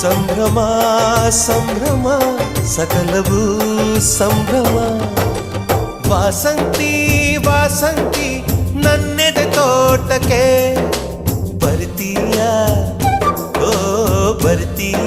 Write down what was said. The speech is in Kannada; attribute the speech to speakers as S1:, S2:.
S1: ಸಂಭ್ರಮ ಸಂಭ್ರಮ ಸಕಲವೂ ಸಂಭ್ರಮ. ವಾಸಂತಿ ವಾಸಂತಿ ನನ್ನೆದೆ ತೋಟಕ್ಕೆ ಬರ್ತೀಯ, ಓ ಬರ್ತೀಯ.